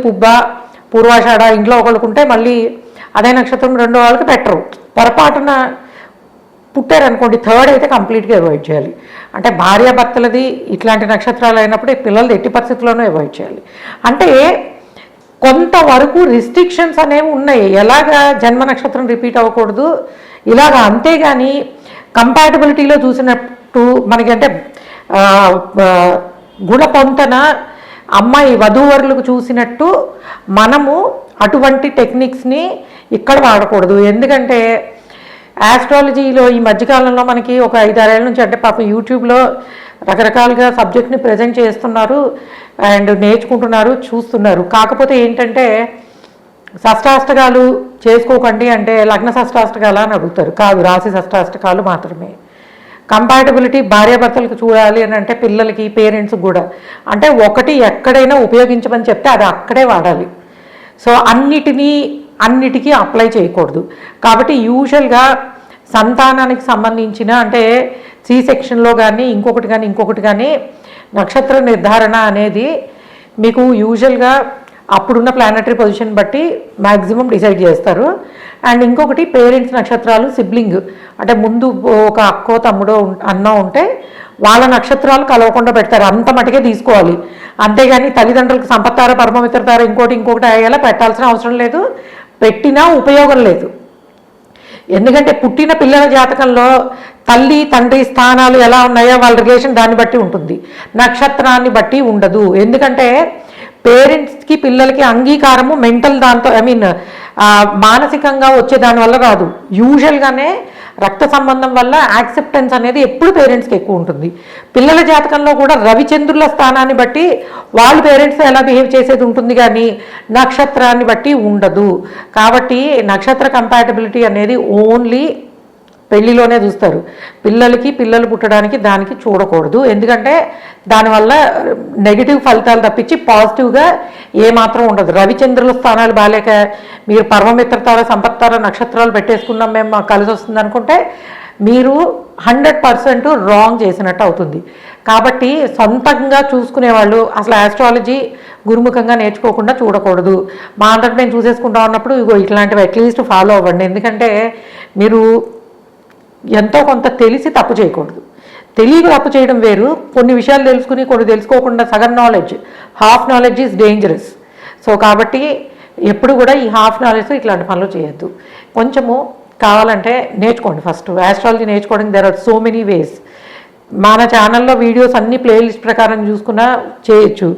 పుబ్బ పూర్వాషాఢ ఇంట్లో ఒకళ్ళకుంటే మళ్ళీ అదే నక్షత్రం రెండో వాళ్ళకి పెట్టరు. పొరపాటున పుట్టారనుకోండి థర్డ్ అయితే కంప్లీట్గా అవాయిడ్ చేయాలి. అంటే భార్యాభర్తలది ఇట్లాంటి నక్షత్రాలు అయినప్పుడు పిల్లలది ఎట్టి పరిస్థితుల్లోనూ అవాయిడ్ చేయాలి. అంటే కొంతవరకు రిస్ట్రిక్షన్స్ అనేవి ఉన్నాయి. ఎలాగా జన్మ నక్షత్రం రిపీట్ అవ్వకూడదు ఇలాగా. అంతేగాని కంపాటబిలిటీలో చూసినట్టు మనకి అంటే గుణ పొంతన అమ్మాయి వధూవరులకు చూసినట్టు మనము అటువంటి టెక్నిక్స్ని ఇక్కడ వాడకూడదు. ఎందుకంటే ఆస్ట్రాలజీలో ఈ మధ్యకాలంలో మనకి ఒక 5-6 ఏళ్ళ నుంచి అంటే పాపం యూట్యూబ్లో రకరకాలుగా సబ్జెక్ట్ని ప్రజెంట్ చేస్తున్నారు అండ్ నేర్చుకుంటున్నారు, చూస్తున్నారు. కాకపోతే ఏంటంటే షష్టాష్టకాలు చేసుకోకండి అంటే లగ్న షష్టాష్టకాలు అని అడుగుతారు. కాదు, రాశి షష్టాష్టకాలు మాత్రమే. కంపాటబిలిటీ భార్యాభర్తలకు చూడాలి అని అంటే పిల్లలకి, పేరెంట్స్కి కూడా అంటే ఒకటి ఎక్కడైనా ఉపయోగించమని చెప్తే అది అక్కడే వాడాలి. సో అన్నిటికీ అప్లై చేయకూడదు. కాబట్టి యూజువల్గా సంతానానికి సంబంధించిన అంటే సి సెక్షన్లో కానీ ఇంకొకటి కానీ నక్షత్ర నిర్ధారణ అనేది మీకు యూజువల్గా అప్పుడున్న ప్లానటరీ పొజిషన్ బట్టి మ్యాక్సిమం డిసైడ్ చేస్తారు. అండ్ ఇంకొకటి పేరెంట్స్ నక్షత్రాలు, సిబ్లింగ్ అంటే ముందు ఒక అక్కో తమ్ముడో అన్నో ఉంటే వాళ్ళ నక్షత్రాలు కలవకుండా పెడతారు. అంత మటుకే తీసుకోవాలి. అంతేగాని తల్లిదండ్రులకు సంపత్తార పరమమిత్రతార ఇంకోటి అయ్యేలా పెట్టాల్సిన అవసరం లేదు. పెట్టినా ఉపయోగం లేదు. ఎందుకంటే పుట్టిన పిల్లల జాతకంలో తల్లి తండ్రి స్థానాలు ఎలా ఉన్నాయో వాళ్ళ రిలేషన్ దాన్ని బట్టి ఉంటుంది, నక్షత్రాన్ని బట్టి ఉండదు. ఎందుకంటే పేరెంట్స్కి పిల్లలకి అంగీకారము మెంటల్ దాంతో మానసికంగా వచ్చే దానివల్ల రాదు. యూజువల్గానే రక్త సంబంధం వల్ల యాక్సెప్టెన్స్ అనేది ఎప్పుడు పేరెంట్స్కి ఎక్కువ ఉంటుంది. పిల్లల జాతకంలో కూడా రవిచంద్రుల స్థానాన్ని బట్టి వాళ్ళు పేరెంట్స్ ఎలా బిహేవ్ చేసేది ఉంటుంది కానీ నక్షత్రాన్ని బట్టి ఉండదు. కాబట్టి నక్షత్ర కంపాటబిలిటీ అనేది ఓన్లీ పెళ్లిలోనే చూస్తారు. పిల్లలు పుట్టడానికి దానికి చూడకూడదు. ఎందుకంటే దానివల్ల నెగిటివ్ ఫలితాలు తప్పించి పాజిటివ్గా ఏమాత్రం ఉండదు. రవిచంద్రుల స్థానాలు బాలేక మీరు పరమమిత్రతార సంపత్తార నక్షత్రాలు పెట్టేసుకున్నాం మేము మాకు కలిసి వస్తుంది అనుకుంటే మీరు 100% రాంగ్ చేసినట్టు అవుతుంది. కాబట్టి సొంతంగా చూసుకునేవాళ్ళు అసలు ఆస్ట్రాలజీ గురుముఖంగా నేర్చుకోకుండా చూడకూడదు. మా అంతటి మేము చూసేసుకుంటాం అన్నప్పుడు ఇగో ఇట్లాంటివి అట్లీస్ట్ ఫాలో అవ్వండి. ఎందుకంటే మీరు ఎంతో కొంత తెలిసి తప్పు చేయకూడదు. తెలియక తప్పు చేయడం వేరు, కొన్ని విషయాలు తెలుసుకుని కొన్ని తెలుసుకోకుండా సగం knowledge, half knowledge is dangerous. So కాబట్టి ఎప్పుడు కూడా ఈ హాఫ్ నాలెడ్జ్ ఇట్లాంటి పనులు చేయొద్దు. కొంచెము కావాలంటే నేర్చుకోండి. ఫస్ట్ ఆస్ట్రాలజీ నేర్చుకోవడానికి there are so many ways. మన ఛానల్లో వీడియోస్ అన్ని ప్లేలిస్ట్ ప్రకారం చూసుకున్నా చేయొచ్చు.